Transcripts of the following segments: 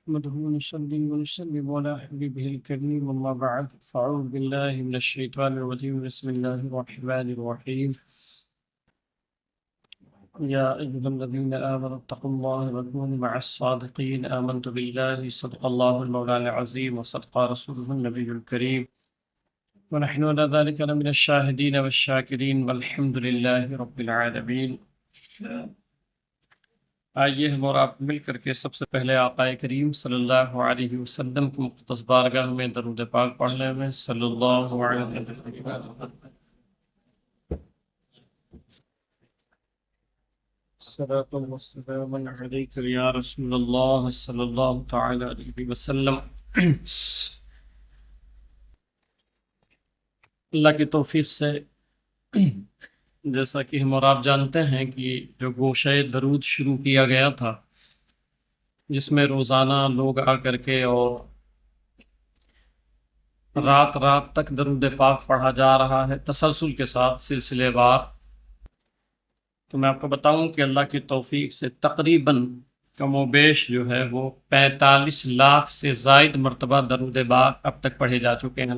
نحمده ونصلي ونسلم على حبيبه الكريم أما بعد فأعوذ بالله من الشيطان الرجيم بسم الله الرحمن الرحيم يا أيها الذين آمنوا اتقوا الله وكونوا مع الصادقين آمنت بالله صدق الله المولى العظيم وصدق رسوله النبي الكريم ونحن على ذلك لمن الشاهدين والشاكرين والحمد لله رب العالمين. آئیے ہم اور آپ مل کر کے سب سے پہلے آقا کریم صلی اللہ علیہ وسلم کی مقدس بارگاہ میں درود پاک پڑھ لیں میں صلی اللہ علیہ وسلم. صلاۃ و سلام علیک یا رسول اللہ صلی اللہ تعالی علیہ وسلم. اللہ کی توفیق سے جیسا کہ ہم اور آپ جانتے ہیں کہ جو گوشہ درود شروع کیا گیا تھا جس میں روزانہ لوگ آ کر کے اور رات رات تک درود پاک پڑھا جا رہا ہے تسلسل کے ساتھ سلسلے وار، تو میں آپ کو بتاؤں کہ اللہ کی توفیق سے تقریباً کم و بیش جو ہے وہ 45 لاکھ سے زائد مرتبہ درود پاک اب تک پڑھے جا چکے ہیں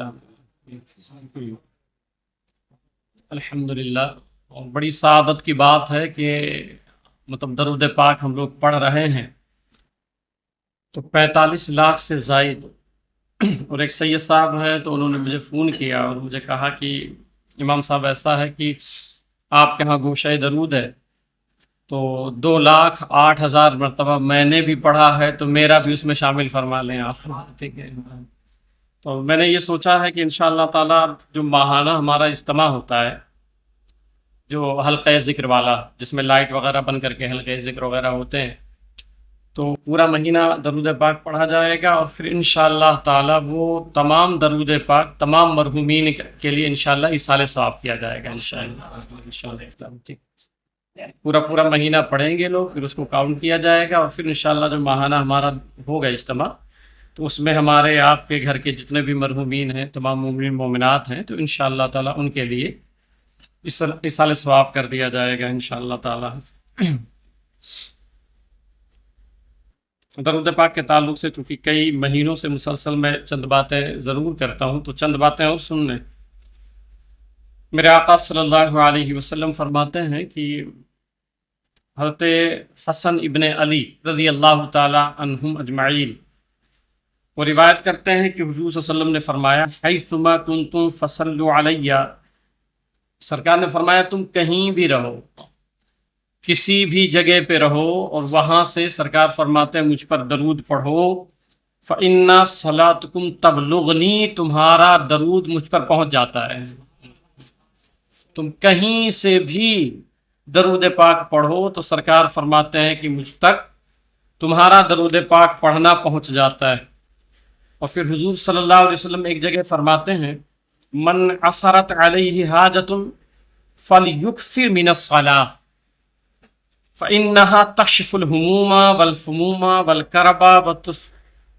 الحمدللہ. اور بڑی سعادت کی بات ہے کہ مطلب درود پاک ہم لوگ پڑھ رہے ہیں تو 45 لاکھ سے زائد. اور ایک سید صاحب ہیں تو انہوں نے مجھے فون کیا اور مجھے کہا کہ امام صاحب ایسا ہے کہ آپ کے ہاں گوشہ درود ہے تو 2,08,000 مرتبہ میں نے بھی پڑھا ہے تو میرا بھی اس میں شامل فرما لیں آپ. ٹھیک ہے، تو میں نے یہ سوچا ہے کہ انشاءاللہ تعالی جو ماہانہ ہمارا اجتماع ہوتا ہے جو حلقہ ذکر والا جس میں لائٹ وغیرہ بن کر کے حلقہ ذکر وغیرہ ہوتے ہیں، تو پورا مہینہ درود پاک پڑھا جائے گا اور پھر انشاءاللہ تعالی وہ تمام درود پاک تمام مرحومین کے لیے انشاءاللہ ایصال ثواب کیا جائے گا انشاءاللہ. پورا مہینہ پڑھیں گے لوگ، پھر اس کو کاؤنٹ کیا جائے گا اور پھر انشاءاللہ جو ماہانہ ہمارا ہوگا اجتماع تو اس میں ہمارے آپ کے گھر کے جتنے بھی مرحومین ہیں تمام مومنین مومنات ہیں تو انشاءاللہ تعالی ان کے لیے ایصال ثواب کر دیا جائے گا انشاءاللہ تعالی. درود پاک کے تعلق سے چونکہ کئی مہینوں سے مسلسل میں چند باتیں ضرور کرتا ہوں تو چند باتیں اور سن لیں. میرے آقا صلی اللہ علیہ وسلم فرماتے ہیں کہ حضرت حسن ابن علی رضی اللہ تعالی عنہم اجمعین وہ روایت کرتے ہیں کہ حضور صلی اللہ علیہ وسلم نے فرمایا حیثما کنتم فصلوا علیہ. سرکار نے فرمایا تم کہیں بھی رہو، کسی بھی جگہ پہ رہو اور وہاں سے سرکار فرماتے ہیں مجھ پر درود پڑھو. فَإِنَّ صَلَاتُكُمْ تَبْلُغْنِي، تمہارا درود مجھ پر پہنچ جاتا ہے. تم کہیں سے بھی درود پاک پڑھو تو سرکار فرماتے ہیں کہ مجھ تک تمہارا درود پاک پڑھنا پہنچ جاتا ہے. اور پھر حضور صلی اللہ علیہ وسلم ایک جگہ فرماتے ہیں من عثرت علیہ حاجۃ فلیکثر من الصلاۃ فإنها تکشف الہموم والفموم والکرب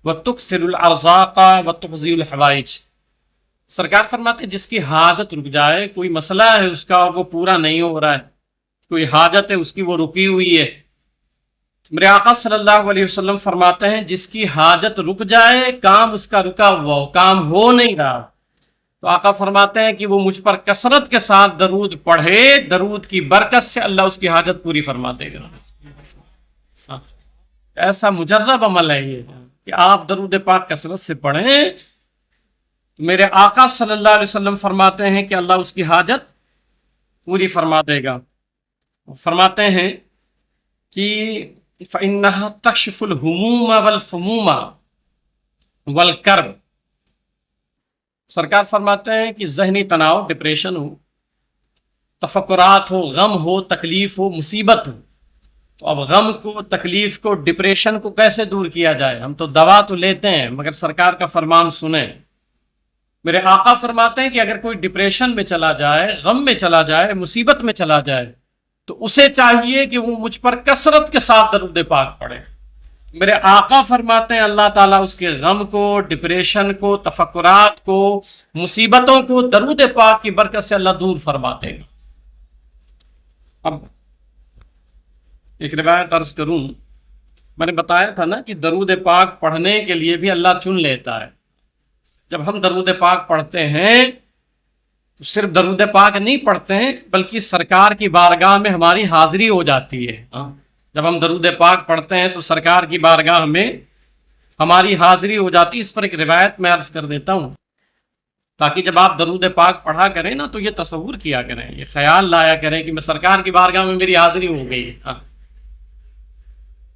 وتکثر الارزاق وتقضی الحوائج. سرکار فرماتے ہیں جس کی حاجت رک جائے، کوئی مسئلہ ہے اس کا اور وہ پورا نہیں ہو رہا ہے، کوئی حاجت ہے اس کی وہ رکی ہوئی ہے، میرے آقا صلی اللہ علیہ وسلم فرماتے ہیں جس کی حاجت رک جائے، کام اس کا رکا ہوا ہو، کام ہو نہیں رہا، تو آقا فرماتے ہیں کہ وہ مجھ پر کثرت کے ساتھ درود پڑھے، درود کی برکت سے اللہ اس کی حاجت پوری فرما دے گا. ایسا مجرب عمل ہے یہ کہ آپ درود پاک کثرت سے پڑھیں. میرے آقا صلی اللہ علیہ وسلم فرماتے ہیں کہ اللہ اس کی حاجت پوری فرما دے گا. فرماتے ہیں کہ فَإِنَّهَا تَكْشِفُ الْهُمُومَ وَالْفُمُومَ وَالْكَرْبَ. سرکار فرماتے ہیں کہ ذہنی تناؤ، ڈپریشن ہو، تفکرات ہو، غم ہو، تکلیف ہو، مصیبت ہو، تو اب غم کو، تکلیف کو، ڈپریشن کو کیسے دور کیا جائے؟ ہم تو دوا تو لیتے ہیں مگر سرکار کا فرمان سنیں. میرے آقا فرماتے ہیں کہ اگر کوئی ڈپریشن میں چلا جائے، غم میں چلا جائے، مصیبت میں چلا جائے تو اسے چاہیے کہ وہ مجھ پر کثرت کے ساتھ درود پاک پڑھے. میرے آقا فرماتے ہیں اللہ تعالیٰ اس کے غم کو، ڈپریشن کو، تفکرات کو، مصیبتوں کو درود پاک کی برکت سے اللہ دور فرما دے گا. اب ایک روایت عرض کروں میں نے بتایا تھا نا کہ درود پاک پڑھنے کے لیے بھی اللہ چن لیتا ہے. جب ہم درود پاک پڑھتے ہیں تو صرف درود پاک نہیں پڑھتے ہیں بلکہ سرکار کی بارگاہ میں ہماری حاضری ہو جاتی ہے. جب ہم درود پاک پڑھتے ہیں تو سرکار کی بارگاہ میں ہماری حاضری ہو جاتی. اس پر ایک روایت میں عرض کر دیتا ہوں تاکہ جب آپ درود پاک پڑھا کریں نا تو یہ تصور کیا کریں، یہ خیال لایا کریں کہ میں سرکار کی بارگاہ میں میری حاضری ہو گئی.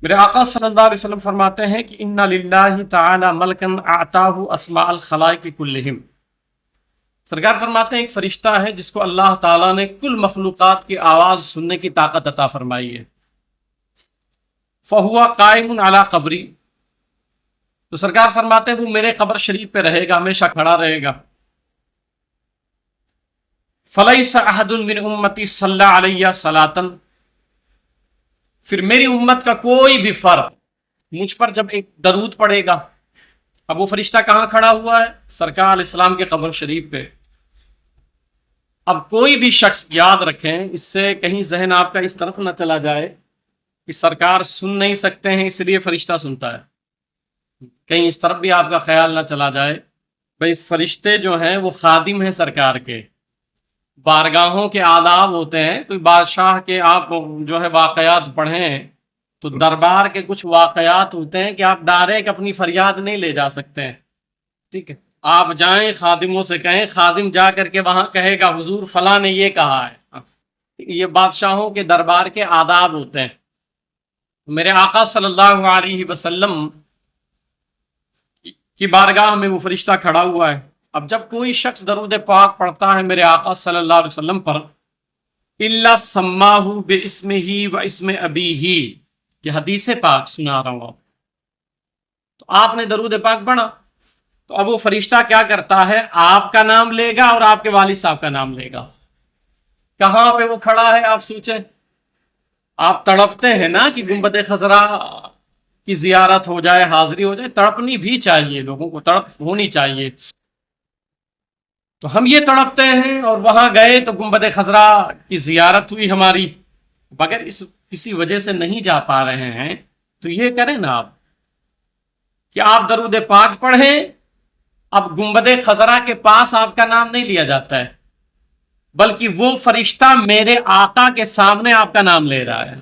میرے آقا صلی اللہ علیہ وسلم فرماتے ہیں کہ اِنَّ لِلَّهِ تَعَالَى مَلْكًا أَعْطَاهُ أَسْمَاءَ الْخَلَائِقِ كُلِّهِمْ. سرکار فرماتے ہیں ایک فرشتہ ہے جس کو اللہ تعالیٰ نے کل مخلوقات کی آواز سننے کی طاقت عطا فرمائی ہے. فَهُوَ قَائِمٌ عَلَى قَبْرِي. تو سرکار فرماتے ہیں وہ میرے قبر شریف پہ رہے گا، ہمیشہ کھڑا رہے گا. فَلَيْسَ أَحَدٌ مِّنْ أُمَّتِي صَلَّى عَلَيَّ صَلَاةً. پھر میری امت کا کوئی بھی فرد مجھ پر جب ایک درود پڑے گا. اب وہ فرشتہ کہاں کھڑا ہوا ہے؟ سرکار علیہ السلام کے قبر شریف پہ. اب کوئی بھی شخص یاد رکھیں، اس سے کہیں ذہن آپ کا اس طرف نہ چلا جائے کہ سرکار سن نہیں سکتے ہیں اس لیے فرشتہ سنتا ہے. کہیں اس طرف بھی آپ کا خیال نہ چلا جائے. بھئی فرشتے جو ہیں وہ خادم ہیں سرکار کے، بارگاہوں کے آداب ہوتے ہیں. کوئی بادشاہ کے آپ جو ہے واقعات پڑھیں تو دربار کے کچھ واقعات ہوتے ہیں کہ آپ ڈائریکٹ اپنی فریاد نہیں لے جا سکتے ہیں. ٹھیک ہے، آپ جائیں خادموں سے کہیں، خادم جا کر کے وہاں کہے گا حضور فلاں نے یہ کہا ہے. یہ بادشاہوں کے دربار کے آداب ہوتے ہیں. میرے آقا صلی اللہ علیہ وسلم کی بارگاہ میں وہ فرشتہ کھڑا ہوا ہے. اب جب کوئی شخص درود پاک پڑھتا ہے میرے آقا صلی اللہ علیہ وسلم پر، إِلَّا سَمَّاهُ بِاسْمِهِ وَاسْمِ أَبِيهِ، یہ حدیث پاک سنا رہا ہوں. تو آپ نے درود پاک پڑھا تو اب وہ فرشتہ کیا کرتا ہے؟ آپ کا نام لے گا اور آپ کے والد صاحب کا نام لے گا. کہاں پہ وہ کھڑا ہے آپ سوچیں. آپ تڑپتے ہیں نا کہ گنبد خضرا کی زیارت ہو جائے، حاضری ہو جائے. تڑپنی بھی چاہیے، لوگوں کو تڑپ ہونی چاہیے. تو ہم یہ تڑپتے ہیں اور وہاں گئے تو گنبد خضرا کی زیارت ہوئی ہماری، مگر کسی وجہ سے نہیں جا پا رہے ہیں. تو یہ کریں نا آپ کہ آپ درود پاک پڑھیں. اب گنبد خضرا کے پاس آپ کا نام نہیں لیا جاتا ہے بلکہ وہ فرشتہ میرے آقا کے سامنے آپ کا نام لے رہا ہے.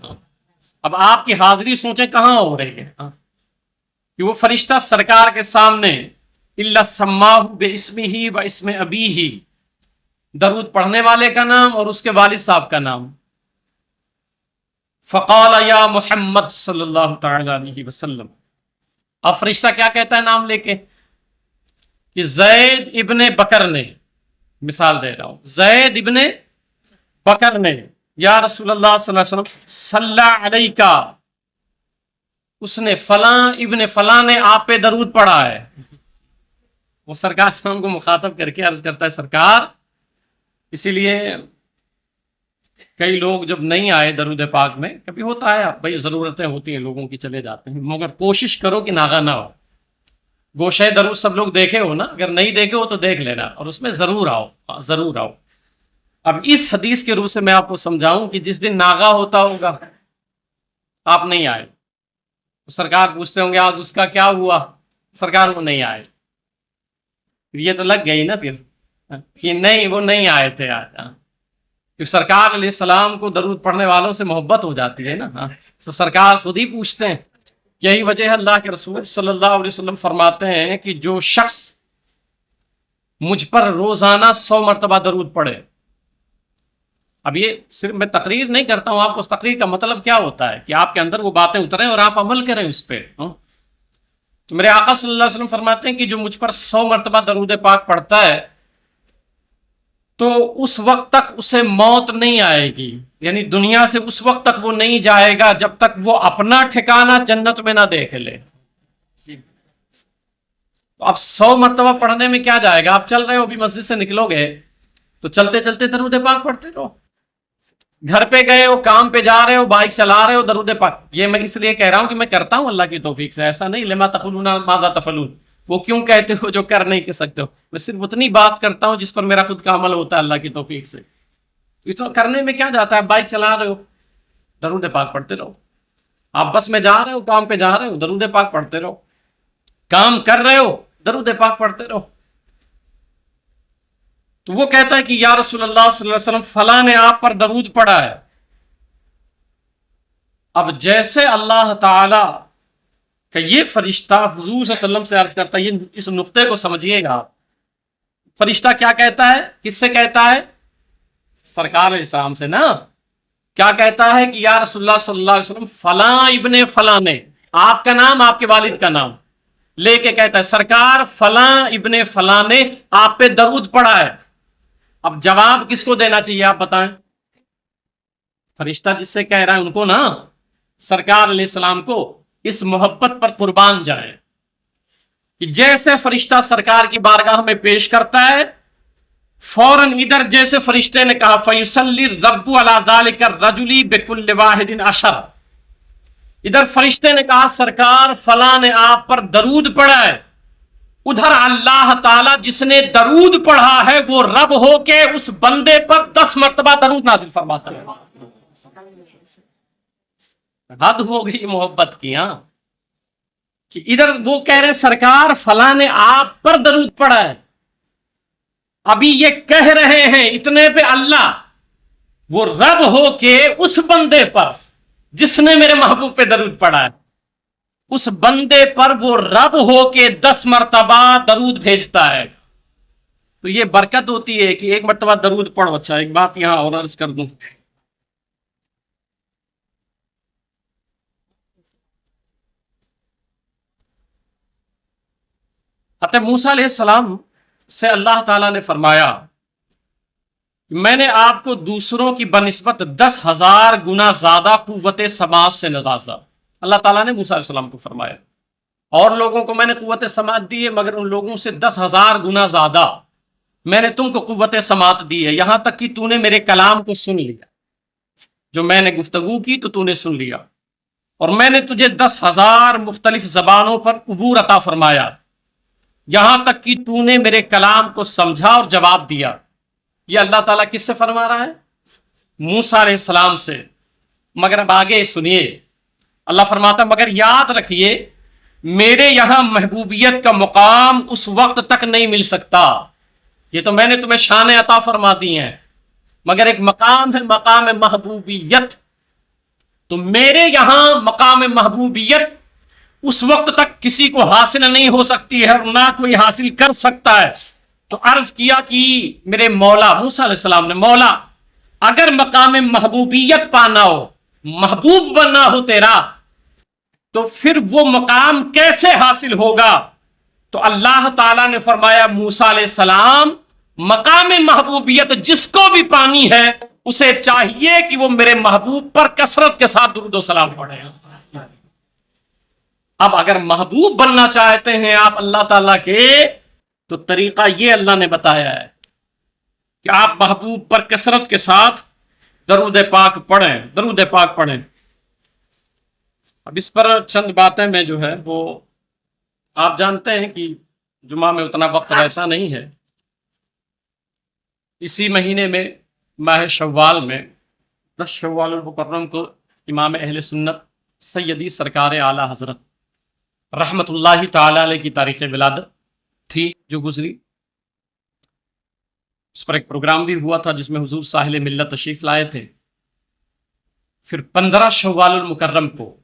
اب آپ کی حاضری سوچیں کہاں ہو رہی ہے کہ وہ فرشتہ سرکار کے سامنے إِلَّا سَمَّاهُ بِاسْمِهِ وَاسْمِ أَبِيهِ، درود پڑھنے والے کا نام اور اس کے والد صاحب کا نام. فَقَالَ يَا محمد صلی اللہ تعالی علیہ وسلم. اب فرشتہ کیا کہتا ہے نام لے کے کہ زید ابن بکر نے، مثال دے رہا ہوں، زید ابن بکر نے یا رسول اللہ صلی اللہ علیہ وسلم صلی علیکا، اس نے فلاں ابن فلاں نے آپ پہ درود پڑھا ہے. وہ سرکار اسلام کو مخاطب کر کے عرض کرتا ہے سرکار، اسی لیے کئی لوگ جب نہیں آئے درود پاک میں، کبھی ہوتا ہے بھائی ضرورتیں ہوتی ہیں لوگوں کی، چلے جاتے ہیں، مگر کوشش کرو کہ ناغہ نہ ہو. گوشہ درود سب لوگ دیکھے ہو نا، اگر نہیں دیکھے ہو تو دیکھ لینا اور اس میں ضرور آؤ، ضرور آؤ. اب اس حدیث کے روح سے میں آپ کو سمجھاؤں کہ جس دن ناغہ ہوتا ہوگا آپ نہیں آئے، سرکار پوچھتے ہوں گے آج اس کا کیا ہوا، سرکار وہ نہیں آئے. یہ تو لگ گئی نا پھر کہ نہیں وہ نہیں آئے تھے آج. کیونکہ سرکار علیہ السلام کو درود پڑھنے والوں سے محبت ہو جاتی ہے نا، تو سرکار خود ہی پوچھتے ہیں. یہی وجہ ہے اللہ کے رسول صلی اللہ علیہ وسلم فرماتے ہیں کہ جو شخص مجھ پر روزانہ 100 مرتبہ درود پڑھے. اب یہ صرف میں تقریر نہیں کرتا ہوں آپ کو، اس تقریر کا مطلب کیا ہوتا ہے کہ آپ کے اندر وہ باتیں اتریں اور آپ عمل کریں اس پہ. تو میرے آقا صلی اللہ علیہ وسلم فرماتے ہیں کہ جو مجھ پر 100 مرتبہ درود پاک پڑھتا ہے تو اس وقت تک اسے موت نہیں آئے گی، یعنی دنیا سے اس وقت تک وہ نہیں جائے گا جب تک وہ اپنا ٹھکانہ جنت میں نہ دیکھ لے. تو اب 100 مرتبہ پڑھنے میں کیا جائے گا؟ آپ چل رہے ہو ابھی مسجد سے نکلو گے تو چلتے چلتے درود پاک پڑھتے رہو. گھر پہ گئے ہو، کام پہ جا رہے ہو، بائک چلا رہے ہو، درود پاک. یہ میں اس لیے کہہ رہا ہوں کہ میں کرتا ہوں اللہ کی توفیق سے، ایسا نہیں لما تقولون ماذا تفعلون، وہ کیوں کہتے ہو جو کر نہیں سکتے ہو. میں صرف اتنی بات کرتا ہوں جس پر میرا خود کا عمل ہوتا ہے اللہ کی توفیق سے. اس طرح کرنے میں کیا جاتا ہے؟ بائک چلا رہے ہو، درود پاک پڑھتے رہو. آپ بس میں جا رہے ہو، کام پہ جا رہے ہو، درود پاک پڑھتے رہو، کام کر رہے ہو درود پاک پڑھتے رہو۔ تو وہ کہتا ہے کہ یا رسول اللہ صلی اللہ علیہ وسلم فلاں نے آپ پر درود پڑھا ہے۔ اب جیسے اللہ تعالی کہ یہ فرشتہ حضور صلی اللہ علیہ وسلم سے عرض کرتا ہے، یہ اس نقطے کو سمجھیے گا، فرشتہ کیا کہتا ہے، کس سے کہتا ہے؟ سرکار علیہ السلام سے نا۔ کیا کہتا ہے کہ یا رسول اللہ صلی اللہ علیہ وسلم فلاں ابن فلاں نے، آپ کا نام، آپ کے والد کا نام لے کے کہتا ہے سرکار فلاں ابن فلاں نے آپ پہ درود پڑھا ہے۔ اب جواب کس کو دینا چاہیے آپ بتائیں؟ فرشتہ جس سے کہہ رہا ہے ان کو نا، سرکار علیہ السلام کو۔ اس محبت پر قربان جائیں کہ جیسے فرشتہ سرکار کی بارگاہ میں پیش کرتا ہے، فوراً ادھر جیسے فرشتے نے کہا فَيُصَلِّي الرَّبُّ عَلَى ذَلِكَ الرَّجُلِ بِكُلِّ وَاحِدٍ عَشَرَ، ادھر فرشتے نے کہا سرکار فلاں نے آپ پر درود پڑھا ہے، ادھر اللہ تعالیٰ جس نے درود پڑھا ہے وہ رب ہو کے اس بندے پر 10 مرتبہ درود نازل فرماتا ہے۔ حد ہو گئی محبت کی، ہاں، کہ ادھر وہ کہہ رہے سرکار فلاں نے آپ پر درود پڑھا ہے، ابھی یہ کہہ رہے ہیں اتنے پہ اللہ وہ رب ہو کے اس بندے پر جس نے میرے محبوب پہ درود پڑھا ہے، اس بندے پر وہ رب ہو کے 10 مرتبہ درود بھیجتا ہے۔ تو یہ برکت ہوتی ہے کہ ایک مرتبہ درود پڑھو۔ اچھا ایک بات یہاں اور عرض کر دوں، حضرت موسیٰ علیہ السلام سے اللہ تعالیٰ نے فرمایا کہ میں نے آپ کو دوسروں کی بنسبت 10,000 گنا زیادہ قوت سماعت سے نوازا۔ اللہ تعالیٰ نے موسیٰ علیہ السلام کو فرمایا اور لوگوں کو میں نے قوت سماعت دی ہے مگر ان لوگوں سے 10,000 گنا زیادہ میں نے تم کو قوت سماعت دی ہے، یہاں تک کہ تو نے میرے کلام کو سن لیا، جو میں نے گفتگو کی تو تو نے سن لیا، اور میں نے تجھے 10,000 مختلف زبانوں پر عبور عطا فرمایا، یہاں تک کہ تو نے میرے کلام کو سمجھا اور جواب دیا۔ یہ اللہ تعالیٰ کس سے فرما رہا ہے؟ موسیٰ علیہ السلام سے۔ مگر اب آگے سنیے، اللہ فرماتا ہے مگر یاد رکھیے میرے یہاں محبوبیت کا مقام اس وقت تک نہیں مل سکتا، یہ تو میں نے تمہیں شان عطا فرما دی ہیں، مگر ایک مقام ہے مقام محبوبیت، تو میرے یہاں مقام محبوبیت اس وقت تک کسی کو حاصل نہیں ہو سکتی ہے اور نہ کوئی حاصل کر سکتا ہے۔ تو عرض کیا کہ میرے مولا، موسیٰ علیہ السلام نے، مولا اگر مقام محبوبیت پانا ہو، محبوب بننا ہو تیرا، تو پھر وہ مقام کیسے حاصل ہوگا؟ تو اللہ تعالیٰ نے فرمایا موسیٰ علیہ السلام مقام محبوبیت جس کو بھی پانی ہے اسے چاہیے کہ وہ میرے محبوب پر کثرت کے ساتھ درود و سلام پڑھے۔ اب اگر محبوب بننا چاہتے ہیں آپ اللہ تعالیٰ کے، تو طریقہ یہ اللہ نے بتایا ہے کہ آپ محبوب پر کثرت کے ساتھ درود پاک پڑھیں، درود پاک پڑھیں۔ اب اس پر چند باتیں میں جو ہے وہ، آپ جانتے ہیں کہ جمعہ میں اتنا وقت ایسا نہیں ہے، اسی مہینے میں ماہ شوال میں 10 شوال المکرم کو امام اہل سنت سیدی سرکار اعلیٰ حضرت رحمت اللہ تعالی علیہ کی تاریخ ولادت تھی جو گزری۔ اس پر ایک پروگرام بھی ہوا تھا جس میں حضور ساحل ملت تشریف لائے تھے۔ پھر 15 شوال المکرم کو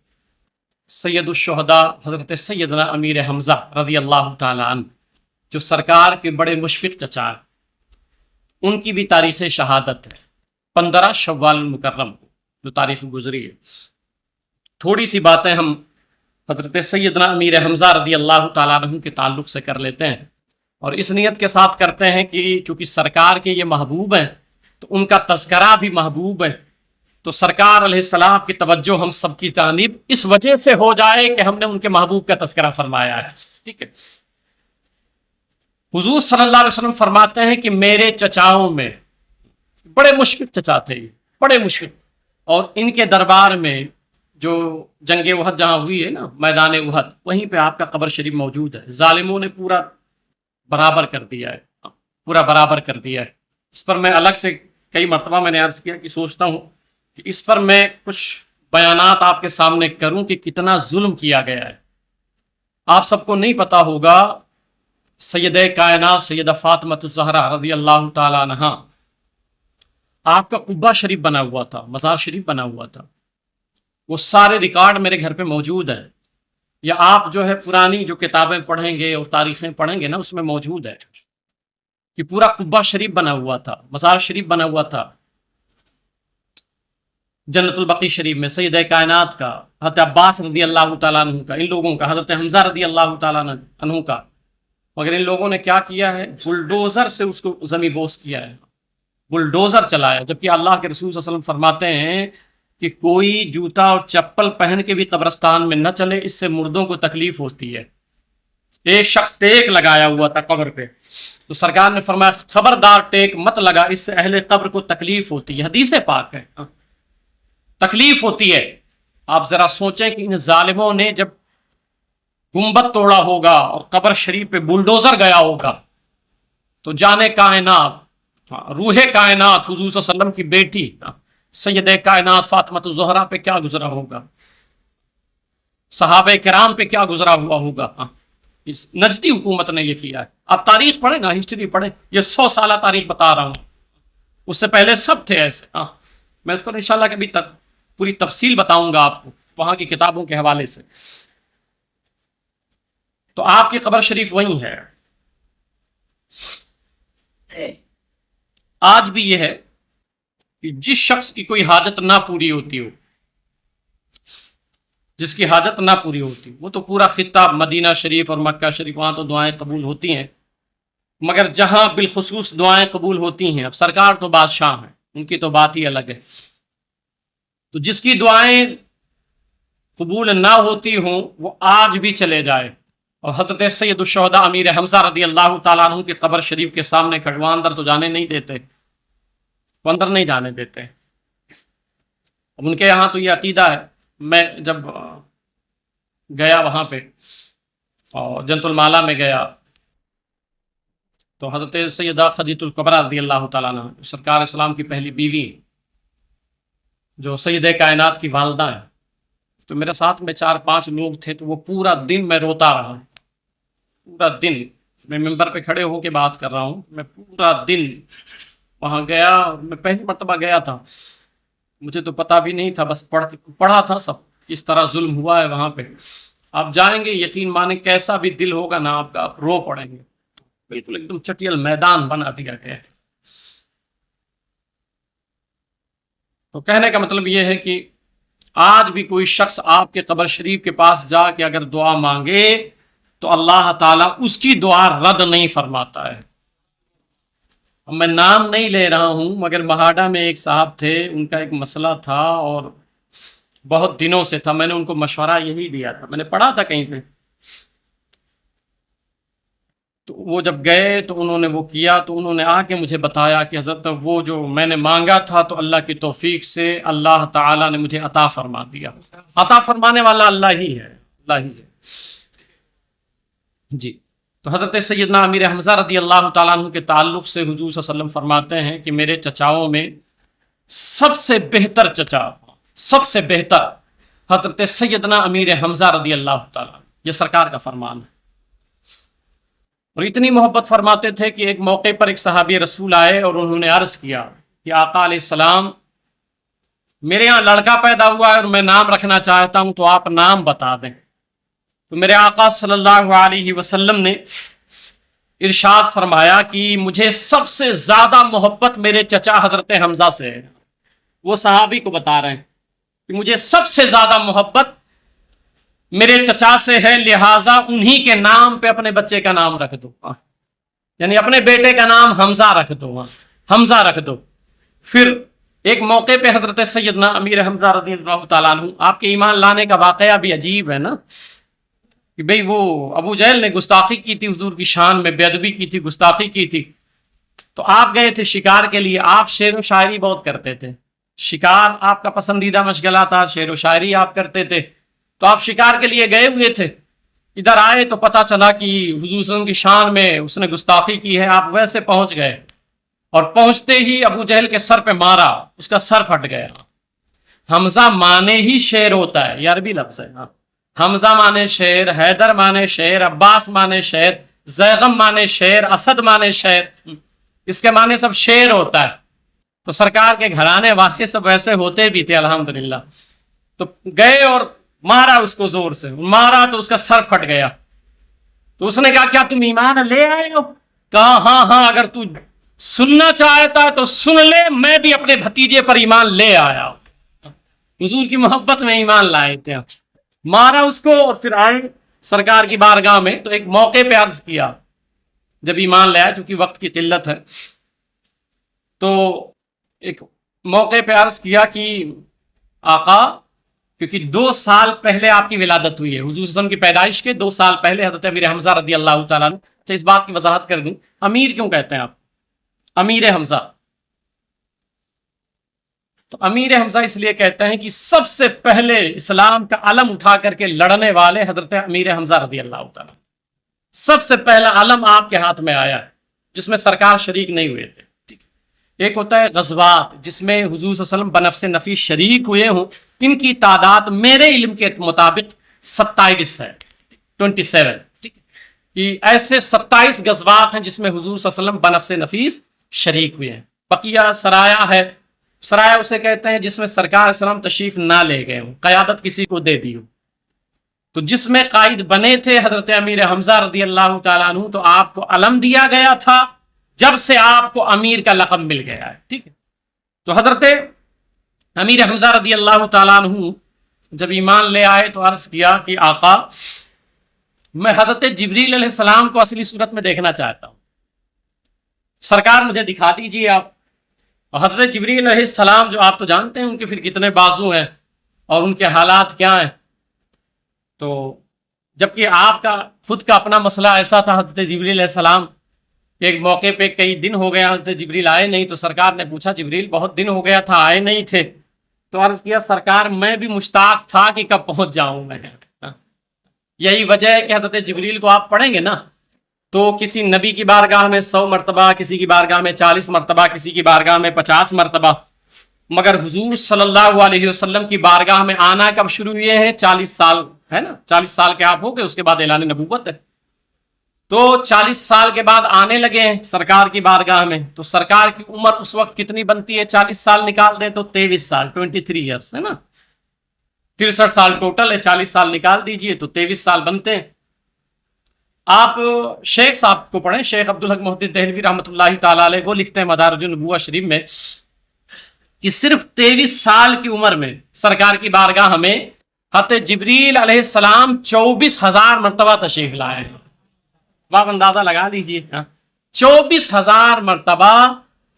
سید الشہداء حضرت سیدنا امیر حمزہ رضی اللہ تعالی عنہ، جو سرکار کے بڑے مشفق چچا ہیں، ان کی بھی تاریخ شہادت ہے 15 شوال المکرم کو جو تاریخ گزری ہے۔ تھوڑی سی باتیں ہم حضرت سیدنا امیر حمزہ رضی اللہ تعالیٰ عنہ کے تعلق سے کر لیتے ہیں، اور اس نیت کے ساتھ کرتے ہیں کہ چونکہ سرکار کے یہ محبوب ہیں تو ان کا تذکرہ بھی محبوب ہے، تو سرکار علیہ السلام کی توجہ ہم سب کی جانب اس وجہ سے ہو جائے کہ ہم نے ان کے محبوب کا تذکرہ فرمایا ہے۔ ٹھیک ہے، حضور صلی اللہ علیہ وسلم فرماتے ہیں کہ میرے چچاؤں میں بڑے مشفق چچا تھے، بڑے مشفق، اور ان کے دربار میں جو جنگ احد جہاں ہوئی ہے نا، میدان احد، وہیں پہ آپ کا قبر شریف موجود ہے۔ ظالموں نے پورا برابر کر دیا ہے، پورا برابر کر دیا ہے۔ اس پر میں الگ سے کئی مرتبہ میں نے عرض کیا کہ سوچتا ہوں کہ اس پر میں کچھ بیانات آپ کے سامنے کروں کہ کتنا ظلم کیا گیا ہے۔ آپ سب کو نہیں پتا ہوگا، سیدہ کائنات سیدہ فاطمہ الزہرا رضی اللہ تعالیٰ عنہا، آپ کا قبہ شریف بنا ہوا تھا، مزار شریف بنا ہوا تھا، وہ سارے ریکارڈ میرے گھر پہ موجود ہیں، یا آپ جو ہے پرانی جو کتابیں پڑھیں گے اور تاریخیں پڑھیں گے نا، اس میں موجود ہے کہ پورا قبہ شریف بنا ہوا تھا، مزار شریف بنا ہوا تھا جنت البقیع شریف میں، سیدہ کائنات کا، حضرت عباس رضی اللہ تعالیٰ عنہ کا، ان لوگوں کا، حضرت حمزہ رضی اللہ تعالیٰ عنہ کا، مگر ان لوگوں نے کیا کیا ہے، بلڈوزر سے اس کو زمین بوس کیا ہے، بلڈوزر چلایا، جبکہ اللہ کے رسول صلی اللہ علیہ وسلم فرماتے ہیں کہ کوئی جوتا اور چپل پہن کے بھی قبرستان میں نہ چلے، اس سے مردوں کو تکلیف ہوتی ہے۔ ایک شخص ٹیک لگایا ہوا تھا قبر پہ، تو سرکار نے فرمایا خبردار ٹیک مت لگا، اس سے اہل قبر کو تکلیف ہوتی ہے، حدیث پاک ہے، تکلیف ہوتی ہے۔ آپ ذرا سوچیں کہ ان ظالموں نے جب گنبد توڑا ہوگا اور قبر شریف پہ بلڈوزر گیا ہوگا، تو جانے کائنات، روح کائنات حضور صلی اللہ علیہ وسلم کی بیٹی سیدہ کائنات فاطمہ الزہرا پہ کیا گزرا ہوگا، صحابہ کرام پہ کیا گزرا ہوا ہوگا۔ اس نجدی حکومت نے یہ کیا ہے۔ آپ تاریخ پڑھیں نا، ہسٹری پڑھیں، یہ 100 سالہ تاریخ بتا رہا ہوں، اس سے پہلے سب تھے ایسے۔ میں اس کو انشاءاللہ کبھی تک پوری تفصیل بتاؤں گا آپ کو وہاں کی کتابوں کے حوالے سے۔ تو آپ کی قبر شریف وہیں ہے۔ آج بھی یہ ہے کہ جس شخص کی کوئی حاجت نہ پوری ہوتی ہو، جس کی حاجت نہ پوری ہوتی، وہ تو پورا خطہ مدینہ شریف اور مکہ شریف، وہاں تو دعائیں قبول ہوتی ہیں، مگر جہاں بالخصوص دعائیں قبول ہوتی ہیں، اب سرکار تو بادشاہ ہیں، ان کی تو بات ہی الگ ہے۔ تو جس کی دعائیں قبول نہ ہوتی ہوں وہ آج بھی چلے جائے، اور حضرت سید الشہداء امیر حمزہ رضی اللہ تعالیٰ عنہ کی قبر شریف کے سامنے کھڑوا، اندر تو جانے نہیں دیتے، وہ اندر نہیں جانے دیتے۔ اب ان کے یہاں تو یہ عقیدہ ہے، میں جب گیا وہاں پہ اور جنت المالا میں گیا تو حضرت سیدہ خدیجہ الکبریٰ رضی اللہ تعالیٰ عنہ، سرکار اسلام کی پہلی بیوی جو سیدہ کائنات کی والدہ ہیں، تو میرے ساتھ میں 4-5 لوگ تھے، تو وہ پورا دن میں روتا رہا، پورا دن میں ممبر پہ کھڑے ہو کے بات کر رہا ہوں، میں پورا دن وہاں گیا، میں پہلی مرتبہ گیا تھا، مجھے تو پتہ بھی نہیں تھا، بس پڑھا تھا سب کس طرح ظلم ہوا ہے وہاں پہ۔ آپ جائیں گے یقین مانیں کیسا بھی دل ہوگا نا آپ کا، آپ رو پڑیں گے، بالکل ایک دم چٹیل میدان بنا دیا گیا ہے۔ تو کہنے کا مطلب یہ ہے کہ آج بھی کوئی شخص آپ کے قبر شریف کے پاس جا کے اگر دعا مانگے تو اللہ تعالیٰ اس کی دعا رد نہیں فرماتا ہے۔ میں نام نہیں لے رہا ہوں، مگر مہاڑا میں ایک صاحب تھے، ان کا ایک مسئلہ تھا اور بہت دنوں سے تھا، میں نے ان کو مشورہ یہی دیا تھا، میں نے پڑھا تھا کہیں پہ، تو وہ جب گئے تو انہوں نے وہ کیا، تو انہوں نے آ کے مجھے بتایا کہ حضرت وہ جو میں نے مانگا تھا تو اللہ کی توفیق سے اللہ تعالیٰ نے مجھے عطا فرما دیا۔ عطا فرمانے والا اللہ ہی ہے، اللہ ہی ہے جی۔ تو حضرت سیدنا امیر حمزہ رضی اللہ تعالیٰ عنہ کے تعلق سے حضور صلی اللہ علیہ وسلم فرماتے ہیں کہ میرے چچاؤں میں سب سے بہتر چچا، سب سے بہتر حضرت سیدنا امیر حمزہ رضی اللہ تعالیٰ، یہ سرکار کا فرمان ہے۔ اور اتنی محبت فرماتے تھے کہ ایک موقع پر ایک صحابی رسول آئے اور انہوں نے عرض کیا کہ آقا علیہ السلام میرے یہاں لڑکا پیدا ہوا ہے اور میں نام رکھنا چاہتا ہوں، تو آپ نام بتا دیں۔ تو میرے آقا صلی اللہ علیہ وسلم نے ارشاد فرمایا کہ مجھے سب سے زیادہ محبت میرے چچا حضرت حمزہ سے ہے۔ وہ صحابی کو بتا رہے ہیں کہ مجھے سب سے زیادہ محبت میرے چچا سے ہے، لہٰذا انہی کے نام پہ اپنے بچے کا نام رکھ دو، یعنی اپنے بیٹے کا نام حمزہ رکھ دو، حمزہ رکھ دو۔ پھر ایک موقع پہ حضرت سیدنا امیر حمزہ رضی اللہ تعالیٰ عنہ، آپ کے ایمان لانے کا واقعہ بھی عجیب ہے نا، کہ بھئی وہ ابو جہل نے گستاخی کی تھی حضور کی شان میں، بے ادبی کی تھی، گستاخی کی تھی، تو آپ گئے تھے شکار کے لیے، آپ شعر و شاعری بہت کرتے تھے، شکار آپ کا پسندیدہ مشغلہ تھا، شعر و شاعری آپ کرتے تھے، تو آپ شکار کے لیے گئے ہوئے تھے، ادھر آئے تو پتہ چلا کہ حضور صلی اللہ علیہ وسلم کی شان میں اس نے گستاخی کی ہے، آپ ویسے پہنچ گئے اور پہنچتے ہی ابو جہل کے سر پہ مارا، اس کا سر پھٹ گیا۔ حمزہ مانے ہی شیر ہوتا ہے، یہ عربی لفظ ہے. حمزہ مانے شیر، حیدر مانے شیر، عباس مانے شیر، زیغم مانے شیر، اسد مانے شیر، اس کے معنی سب شیر ہوتا ہے. تو سرکار کے گھرانے والے سب ایسے ہوتے بھی تھے الحمدللہ. تو گئے اور مارا اس کو، زور سے مارا تو اس کا سر پھٹ گیا. تو اس نے کہا کیا تم ایمان لے آئے ہو؟ کہا ہاں ہاں، اگر تو سننا چاہتا تو سن لے، میں بھی اپنے بھتیجے پر ایمان لے آیا ہوں. حضور کی محبت میں ایمان لائے تھے. مارا اس کو اور پھر آئے سرکار کی بارگاہ میں. تو ایک موقع پہ عرض کیا جب ایمان لے آئے، چونکہ وقت کی قلت ہے، تو ایک موقع پہ عرض کیا کہ آقا، کیونکہ 2 سال پہلے آپ کی ولادت ہوئی ہے، حضور صلی اللہ علیہ وسلم کی پیدائش کے 2 سال پہلے حضرت امیر حمزہ رضی اللہ تعالیٰ عنہ. اس بات کی وضاحت کر دوں، امیر کیوں کہتے ہیں آپ؟ امیر حمزہ. تو امیر حمزہ اس لیے کہتے ہیں کہ سب سے پہلے اسلام کا علم اٹھا کر کے لڑنے والے حضرت امیر حمزہ رضی اللہ تعالیٰ. سب سے پہلا علم آپ کے ہاتھ میں آیا ہے جس میں سرکار شریک نہیں ہوئے تھے. ایک ہوتا ہے غزوات جس میں حضور صلی اللہ علیہ وسلم بنفس نفیس شریک ہوئے ہوں. ان کی تعداد میرے علم کے مطابق 27 ہے، 27. کہ ایسے 27 غزوات ہیں جس میں حضور صلی اللہ علیہ وسلم بنفس نفیس شریک ہوئے ہیں. بقیہ سرایا ہے، سرایا اسے کہتے ہیں جس میں سرکار علیہ السلام تشریف نہ لے گئے ہوں، قیادت کسی کو دے دی ہو. تو جس میں قائد بنے تھے حضرت امیر حمزہ رضی اللہ تعالیٰ عنہ، تو آپ کو علم دیا گیا تھا جب سے آپ کو امیر کا لقب مل گیا ہے. ٹھیک ہے. تو حضرت امیر حمزہ رضی اللہ تعالیٰ عنہ جب ایمان لے آئے تو عرض کیا کہ آقا، میں حضرت جبریل علیہ السلام کو اصلی صورت میں دیکھنا چاہتا ہوں، سرکار مجھے دکھا دیجیے آپ. اور حضرت جبریل علیہ السلام جو آپ تو جانتے ہیں ان کے پھر کتنے بازو ہیں اور ان کے حالات کیا ہیں. تو جبکہ آپ کا خود کا اپنا مسئلہ ایسا تھا، حضرت جبریل علیہ السلام ایک موقع پہ کئی دن ہو گیا حضرت جبریل آئے نہیں. تو سرکار نے پوچھا جبریل بہت دن ہو گیا تھا آئے نہیں تھے. تو عرض کیا سرکار میں بھی مشتاق تھا کہ کب پہنچ جاؤں میں. یہی وجہ ہے کہ حضرت جبریل کو آپ پڑھیں گے نا تو کسی نبی کی بارگاہ میں 100 مرتبہ، کسی کی بارگاہ میں 40 مرتبہ، کسی کی بارگاہ میں 50 مرتبہ. مگر حضور صلی اللہ علیہ وسلم کی بارگاہ میں آنا کب شروع ہوئے ہیں؟ 40 سال ہے نا، 40 سال کے آپ ہو گئے، اس کے بعد اعلان نبوت ہے. تو 40 سال کے بعد آنے لگے ہیں سرکار کی بارگاہ میں. تو سرکار کی عمر اس وقت کتنی بنتی ہے؟ 40 سال نکال دیں تو 23 سال، 23 ایئرس ہے نا. 63 سال ٹوٹل ہے، 40 سال نکال دیجئے تو 23 سال بنتے ہیں. آپ شیخ صاحب کو پڑھیں، شیخ عبدالحق محدث دہلوی رحمۃ اللہ تعالی علیہ، وہ لکھتے ہیں مدارج النبوہ شریف میں کہ صرف 23 سال کی عمر میں سرکار کی بارگاہ میں حضرت جبریل علیہ السلام 24,000 مرتبہ تشریف لائے. آپ اندازہ لگا لیجیے، 24,000 مرتبہ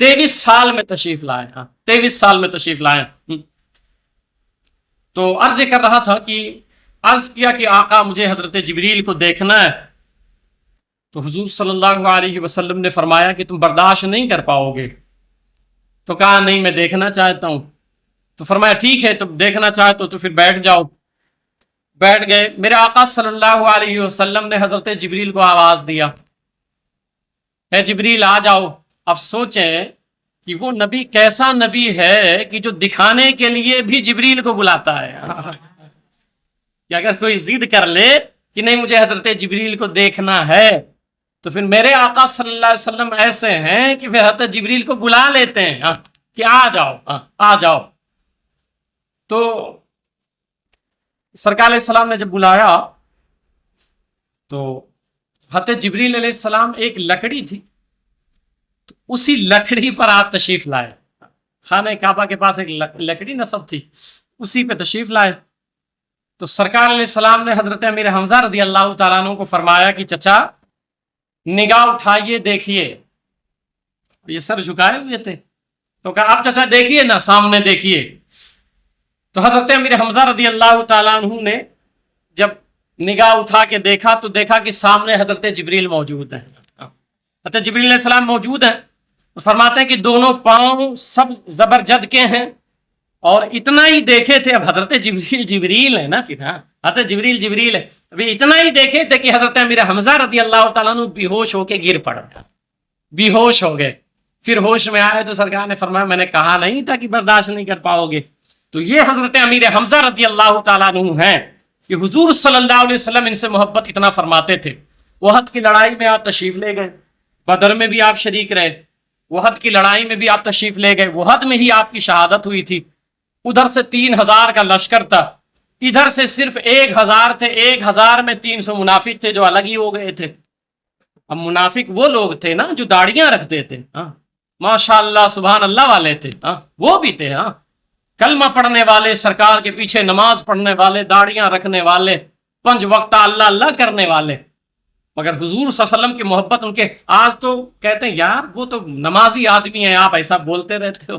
23 سال میں تشریف لائے. 23 سال میں تشریف لائے. تو عرض کر رہا تھا کہ عرض کیا کہ آقا مجھے حضرت جبریل کو دیکھنا ہے. تو حضور صلی اللہ علیہ وسلم نے فرمایا کہ تم برداشت نہیں کر پاؤ گے. تو کہا نہیں میں دیکھنا چاہتا ہوں. تو فرمایا ٹھیک ہے تم دیکھنا چاہتے ہو تو پھر بیٹھ جاؤ. بیٹھ گئے. میرے آقا صلی اللہ علیہ وسلم نے حضرت جبریل کو آواز دیا، اے جبریل آ جاؤ. اب سوچیں کہ وہ نبی کیسا نبی ہے کہ جو دکھانے کے لیے بھی جبریل کو بلاتا ہے. کہ اگر کوئی ضد کر لے کہ نہیں مجھے حضرت جبریل کو دیکھنا ہے تو پھر میرے آقا صلی اللہ علیہ وسلم ایسے ہیں کہ پھر حضرت جبریل کو بلا لیتے ہیں کہ آ جاؤ آ جاؤ. تو سرکار علیہ السلام نے جب بلایا تو حضرت جبریل علیہ السلام ایک لکڑی تھی، تو اسی لکڑی پر آپ تشریف لائے. خانہ کعبہ کے پاس ایک لکڑی نصب تھی، اسی پہ تشریف لائے. تو سرکار علیہ السلام نے حضرت امیر حمزہ رضی اللہ تعالیٰ عنہ کو فرمایا کہ چچا نگاہ اٹھائیے دیکھیے. یہ سر جھکائے ہوئے تھے. تو کہا آپ چچا دیکھیے نا، سامنے دیکھیے. تو حضرت امیر حمزہ رضی اللہ تعالیٰ عنہ نے جب نگاہ اٹھا کے دیکھا تو دیکھا کہ سامنے حضرت جبریل موجود ہیں. حضرت جبریل علیہ السلام موجود ہیں. فرماتے ہیں کہ دونوں پاؤں سب زبرجد کے ہیں، اور اتنا ہی دیکھے تھے. اب حضرت جبریل ہے نا، پھر حضرت جبریل ہے. ابھی اتنا ہی دیکھے تھے کہ حضرت امیر حمزہ رضی اللہ تعالیٰ عنہ بے ہوش ہو کے گر پڑ گیا، بے ہوش ہو گئے. پھر ہوش میں آئے تو سرکار نے فرمایا میں نے کہا نہیں تھا کہ برداشت نہیں کر پاؤ گے. تو یہ حضرت امیر حمزہ رضی اللہ تعالیٰ عنہ ہیں کہ حضور صلی اللہ علیہ وسلم ان سے محبت اتنا فرماتے تھے. احد کی لڑائی میں آپ تشریف لے گئے, بدر میں بھی آپ شریک رہے, احد کی لڑائی میں بھی آپ تشریف لے گئے, احد میں ہی آپ کی شہادت ہوئی تھی. ادھر سے 3000 کا لشکر تھا, ادھر سے صرف 1000 تھے, 1000 میں 300 منافق تھے جو الگ ہی ہو گئے تھے. اب منافق وہ لوگ تھے نا جو داڑیاں رکھتے تھے, ماشاء اللہ سبحان اللہ والے تھے, وہ بھی تھے, کلمہ پڑھنے والے, سرکار کے پیچھے نماز پڑھنے والے, داڑیاں رکھنے والے, 5 وقتہ اللہ اللہ کرنے والے. مگر حضور صلی اللہ علیہ وسلم کی محبت ان کے, آج تو کہتے ہیں یار وہ تو نمازی آدمی ہیں, آپ ایسا بولتے رہتے ہو,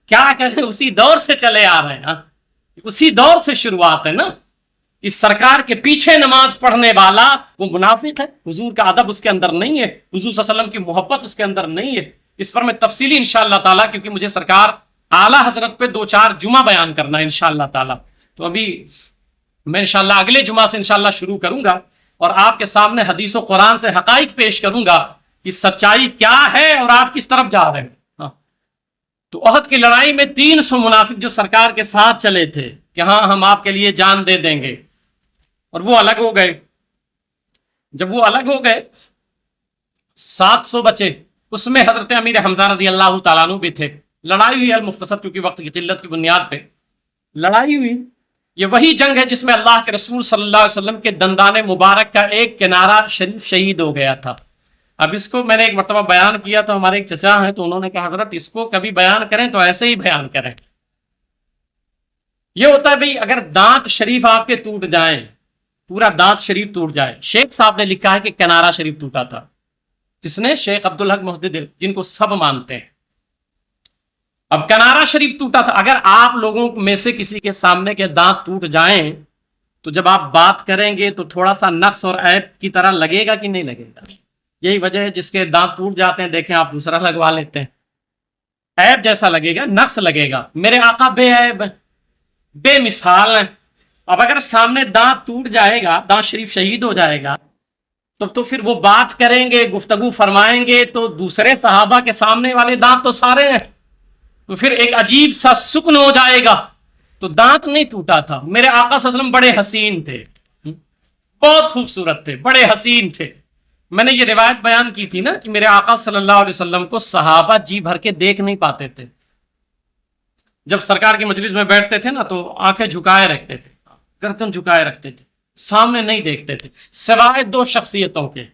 کیا کریں, اسی دور سے چلے آ رہے ہیں, اسی دور سے شروعات ہے نا. اس سرکار کے پیچھے نماز پڑھنے والا وہ منافق ہے, حضور کا ادب اس کے اندر نہیں ہے, حضور صلی اللہ علیہ وسلم کی محبت اس کے اندر نہیں ہے. اس پر میں تفصیلی انشاءاللہ تعالیٰ, کیونکہ مجھے سرکار اعلیٰ حضرت پہ 2-4 جمعہ بیان کرنا ہے انشاءاللہ تعالیٰ, تو ابھی میں انشاءاللہ اگلے جمعہ سے انشاءاللہ شروع کروں گا اور آپ کے سامنے حدیث و قرآن سے حقائق پیش کروں گا کہ سچائی کیا ہے اور آپ کس طرف جا رہے ہیں. تو احد کی لڑائی میں 300 منافق جو سرکار کے ساتھ چلے تھے کہ ہاں ہم آپ کے لیے جان دے دیں گے, اور وہ الگ ہو گئے. جب وہ الگ ہو گئے 700 بچے, اس میں حضرت امیر حمزہ رضی اللہ تعالیٰ عنہ بھی تھے. لڑائی ہوئی المختصر, کیونکہ وقت کی قلت کی بنیاد پہ لڑائی ہوئی. یہ وہی جنگ ہے جس میں اللہ کے رسول صلی اللہ علیہ وسلم کے دندان مبارک کا ایک کنارہ شریف شہید ہو گیا تھا. اب اس کو میں نے ایک مرتبہ بیان کیا تو ہمارے ایک چچا ہیں, تو انہوں نے کہا حضرت اس کو کبھی بیان کریں تو ایسے ہی بیان کریں. یہ ہوتا ہے بھئی اگر دانت شریف آپ کے ٹوٹ جائیں, پورا دانت شریف ٹوٹ جائے. شیخ صاحب نے لکھا ہے کہ کنارہ شریف ٹوٹا تھا. کس نے؟ شیخ عبدالحق محدث, جن کو سب مانتے ہیں. اب کنارہ شریف ٹوٹا تھا. اگر آپ لوگوں میں سے کسی کے سامنے کے دانت ٹوٹ جائیں تو جب آپ بات کریں گے تو تھوڑا سا نقص اور عیب کی طرح لگے گا کہ نہیں لگے گا؟ یہی وجہ ہے جس کے دانت ٹوٹ جاتے ہیں دیکھیں آپ دوسرا لگوا لیتے ہیں, عیب جیسا لگے گا, نقص لگے گا. میرے آقا بے عیب, بے مثال ہیں. اب اگر سامنے دانت ٹوٹ جائے گا, دانت شریف شہید ہو جائے گا, تو پھر وہ بات کریں گے, گفتگو فرمائیں گے, تو دوسرے صحابہ کے سامنے والے دانت تو سارے ہیں, تو پھر ایک عجیب سا سکن ہو جائے گا. تو دانت نہیں ٹوٹا تھا. میرے آقا صلی اللہ علیہ وسلم بڑے حسین تھے, بہت خوبصورت تھے, بڑے حسین تھے. میں نے یہ روایت بیان کی تھی نا کہ میرے آقا صلی اللہ علیہ وسلم کو صحابہ جی بھر کے دیکھ نہیں پاتے تھے. جب سرکار کی مجلس میں بیٹھتے تھے نا تو آنکھیں جھکائے رکھتے تھے, گردن جھکائے رکھتے تھے, سامنے نہیں دیکھتے تھے, سوائے 2 شخصیتوں کے.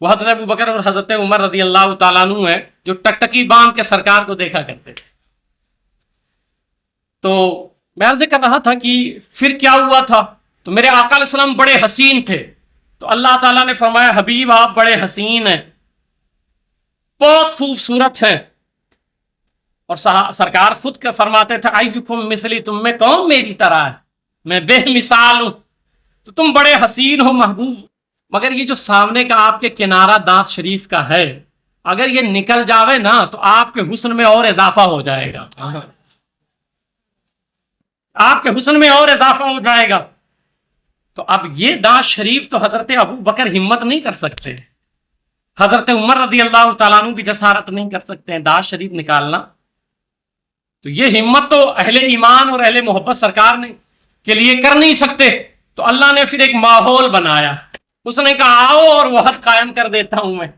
وہ حضرت ابو بکر اور حضرت عمر رضی اللہ تعالیٰ عنہ ہیں جو ٹکٹکی باندھ کے سرکار کو دیکھا کرتے تھے. تو میں عرض کر رہا تھا کہ پھر کیا ہوا تھا. تو میرے آقا علیہ السلام بڑے حسین تھے, تو اللہ تعالیٰ نے فرمایا حبیب آپ بڑے حسین ہیں, بہت خوبصورت ہیں. اور سرکار خود کا فرماتے تھے ایکم مثلی, تم میں کون میری طرح ہے, میں بے مثال ہوں. تو تم بڑے حسین ہو محبوب, مگر یہ جو سامنے کا آپ کے کنارہ دانت شریف کا ہے, اگر یہ نکل جاوے نا تو آپ کے حسن میں اور اضافہ ہو جائے گا, آپ کے حسن میں اور اضافہ ہو جائے گا. تو اب یہ دانت شریف تو حضرت ابو بکر ہمت نہیں کر سکتے, حضرت عمر رضی اللہ تعالیٰ عنہ بھی جسارت نہیں کر سکتے ہیں دانت شریف نکالنا. تو یہ ہمت تو اہل ایمان اور اہل محبت سرکار نے کے لیے کر نہیں سکتے. تو اللہ نے پھر ایک ماحول بنایا, اس نے کہا آؤ اور وحد قائم کر دیتا ہوں میں,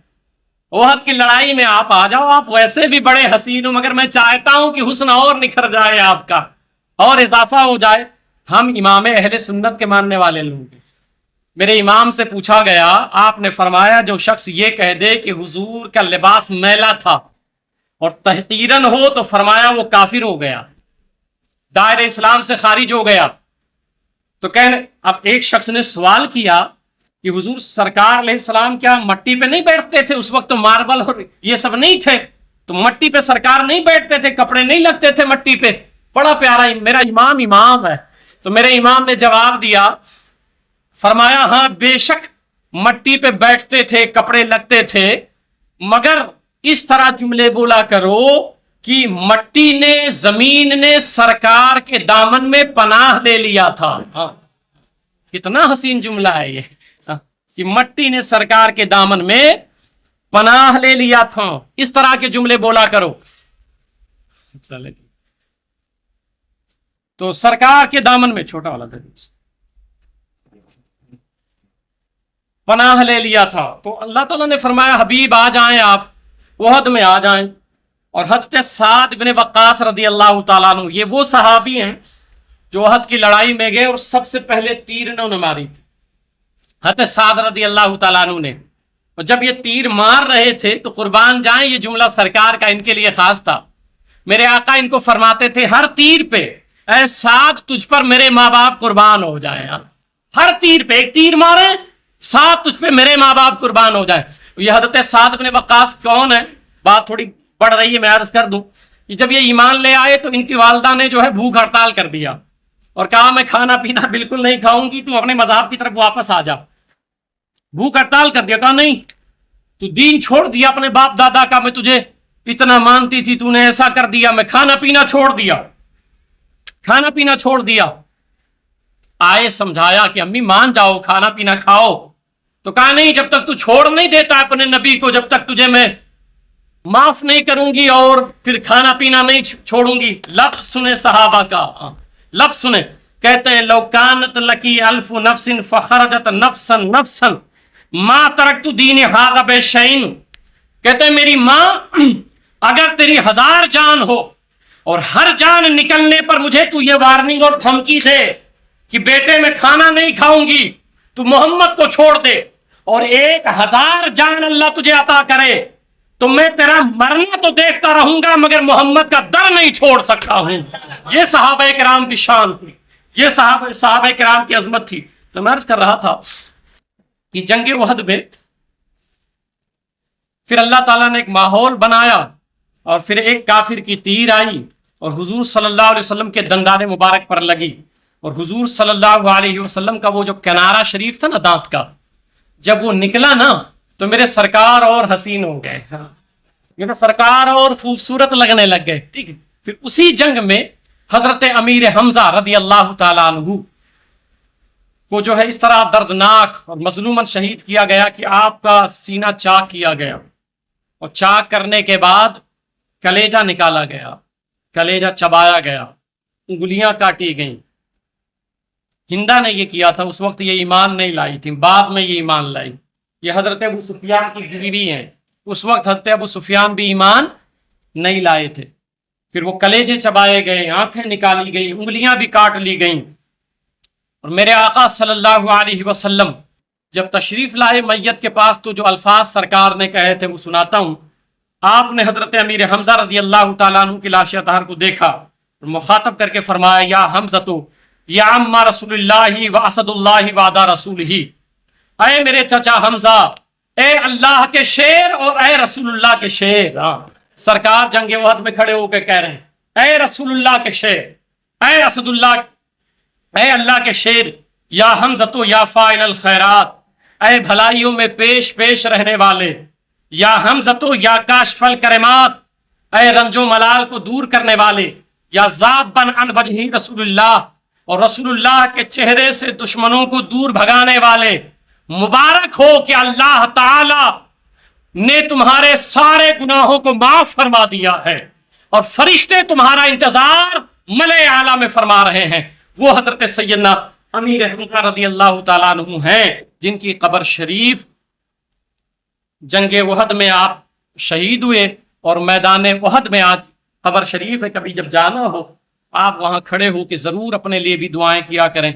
وحد کی لڑائی میں آپ آ جاؤ, آپ ویسے بھی بڑے حسین ہو, مگر میں چاہتا ہوں کہ حسن اور نکھر جائے, آپ کا اور اضافہ ہو جائے. ہم امام اہل سنت کے ماننے والے لوگ ہیں. میرے امام سے پوچھا گیا, آپ نے فرمایا جو شخص یہ کہہ دے کہ حضور کا لباس میلا تھا اور تحقیراً ہو, تو فرمایا وہ کافر ہو گیا, دائرہ اسلام سے خارج ہو گیا. تو اب ایک شخص نے سوال کیا کہ حضور سرکار علیہ السلام کیا مٹی پہ نہیں بیٹھتے تھے؟ اس وقت تو ماربل اور یہ سب نہیں تھے, تو مٹی پہ سرکار نہیں بیٹھتے تھے, کپڑے نہیں لگتے تھے مٹی پہ. بڑا پیارا میرا امام ہے. تو میرے امام نے جواب دیا, فرمایا ہاں بے شک مٹی پہ بیٹھتے تھے, کپڑے لگتے تھے, مگر اس طرح جملے بولا کرو کہ مٹی نے, زمین نے سرکار کے دامن میں پناہ لے لیا تھا. کتنا حسین جملہ ہے یہ کہ مٹی نے سرکار کے دامن میں پناہ لے لیا تھا. اس طرح کے جملے بولا کرو. تو سرکار کے دامن میں چھوٹا والا دروازہ پناہ لے لیا تھا. تو اللہ تعالیٰ نے فرمایا حبیب آ جائیں آپ احد میں آ جائیں. اور حضرت سعد بن وقاص رضی اللہ تعالیٰ عنہ یہ وہ صحابی ہیں جو احد کی لڑائی میں گئے اور سب سے پہلے تیر انہوں نے ماری تھی. حضرت سعد رضی اللہ تعالیٰ عنہ نے. اور جب یہ تیر مار رہے تھے تو قربان جائیں یہ جملہ سرکار کا ان کے لیے خاص تھا. میرے آقا ان کو فرماتے تھے ہر تیر پہ اے سعد تجھ پر میرے ماں باپ قربان ہو جائیں. ہر تیر پہ ایک تیر مارے سعد تجھ پہ میرے ماں باپ قربان ہو جائیں. یہ حضرت سعد بن وقاص کون ہے؟ بات تھوڑی بڑھ رہی ہے میں عرض کر دوں کہ جب یہ ایمان لے آئے تو ان کی والدہ نے جو ہے بھوک ہڑتال کر دیا اور کہا میں کھانا پینا بالکل نہیں کھاؤں گی، تو اپنے مذہب کی طرف واپس آ جا. بھوک ہڑتال کر دیا. کہا نہیں تو دین چھوڑ دیا اپنے باپ دادا کا، میں تجھے اتنا مانتی تھی تو نے ایسا کر دیا، میں کھانا پینا چھوڑ دیا، کھانا پینا چھوڑ دیا. آئے سمجھایا کہ امی مان جاؤ کھانا پینا کھاؤ. تو کہا نہیں جب تک تو چھوڑ نہیں دیتا اپنے نبی کو جب تک تجھے میں معاف نہیں کروں گی اور پھر کھانا پینا نہیں چھوڑوں گی. لفظ سنے صحابہ کا، لفظ سنے. کہتے ہیں لو کانت لکی الف نفس فخرجت نفسا نفسا ما ترکت دین ھذا بشیء. کہتے ہیں میری ماں اگر تیری 1000 جان ہو اور ہر جان نکلنے پر مجھے تو یہ وارننگ اور دھمکی دے کہ بیٹے میں کھانا نہیں کھاؤں گی، تو محمد کو چھوڑ دے اور 1000 جان اللہ تجھے عطا کرے تو میں تیرا مرنا تو دیکھتا رہوں گا مگر محمد کا در نہیں چھوڑ سکتا ہوں. یہ صحابہ کرام کی شان تھی، یہ صحابہ کرام کی عظمت تھی. تو میں عرض کر رہا تھا کہ جنگ احد میں پھر اللہ تعالیٰ نے ایک ماحول بنایا اور پھر ایک کافر کی تیر آئی اور حضور صلی اللہ علیہ وسلم کے دندان مبارک پر لگی. اور حضور صلی اللہ علیہ وسلم کا وہ جو کنارہ شریف تھا نا دانت کا، جب وہ نکلا نا تو میرے سرکار اور حسین ہو گئے، میرے سرکار اور خوبصورت لگنے لگ گئے. ٹھیک ہے. پھر اسی جنگ میں حضرت امیر حمزہ رضی اللہ تعالیٰ عنہ کو جو ہے اس طرح دردناک اور مظلوماً شہید کیا گیا کہ آپ کا سینہ چاک کیا گیا اور چاک کرنے کے بعد کلیجہ نکالا گیا، کلیجہ چبایا گیا، انگلیاں کاٹی گئیں. ہندا نے یہ کیا تھا، اس وقت یہ ایمان نہیں لائی تھی، بعد میں یہ ایمان لائی. یہ حضرت ابو سفیان کی بیوی ہیں، اس وقت حضرت ابو سفیان بھی ایمان نہیں لائے تھے. پھر وہ کلیجے چبائے گئے، آنکھیں نکالی گئی، انگلیاں بھی کاٹ لی گئیں. اور میرے آقا صلی اللہ علیہ وسلم جب تشریف لائے میت کے پاس تو جو الفاظ سرکار نے کہے تھے وہ سناتا ہوں. آپ نے حضرت امیر حمزہ رضی اللہ تعالیٰ عنہ کی لاش اطہر کو دیکھا اور مخاطب کر کے فرمایا یا حمزہ یا عم رسول اللہ و اسد اللہ وعدہ رسول ہی. اے میرے چچا حمزہ، اے اللہ کے شیر اور اے رسول اللہ کے شیر. سرکار جنگ احد میں کھڑے ہو کے کہہ رہے ہیں اے رسول اللہ کے شیر، اے اسد اللہ، اے اللہ کے شیر، یا حمزہ یا فاعل الخیرات، اے بھلائیوں میں پیش پیش رہنے والے، یا حمزہ یا کاشف الکرمات، اے رنج و ملال کو دور کرنے والے، یا ذات بن عن وجہ رسول اللہ، اور رسول اللہ کے چہرے سے دشمنوں کو دور بھگانے والے. مبارک ہو کہ اللہ تعالی نے تمہارے سارے گناہوں کو معاف فرما دیا ہے اور فرشتے تمہارا انتظار ملائے اعلیٰ میں فرما رہے ہیں. وہ حضرت سیدنا امیر حمزہ رضی اللہ تعالیٰ عنہ ہیں جن کی قبر شریف جنگ احد میں آپ شہید ہوئے اور میدان احد میں آج قبر شریف ہے. کبھی جب جانا ہو آپ وہاں کھڑے ہو کہ ضرور اپنے لیے بھی دعائیں کیا کریں،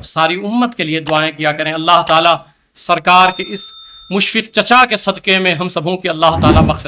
ساری امت کے لیے دعائیں کیا کریں. اللہ تعالیٰ سرکار کے اس مشفق چچا کے صدقے میں ہم سبوں کی اللہ تعالیٰ مغفرت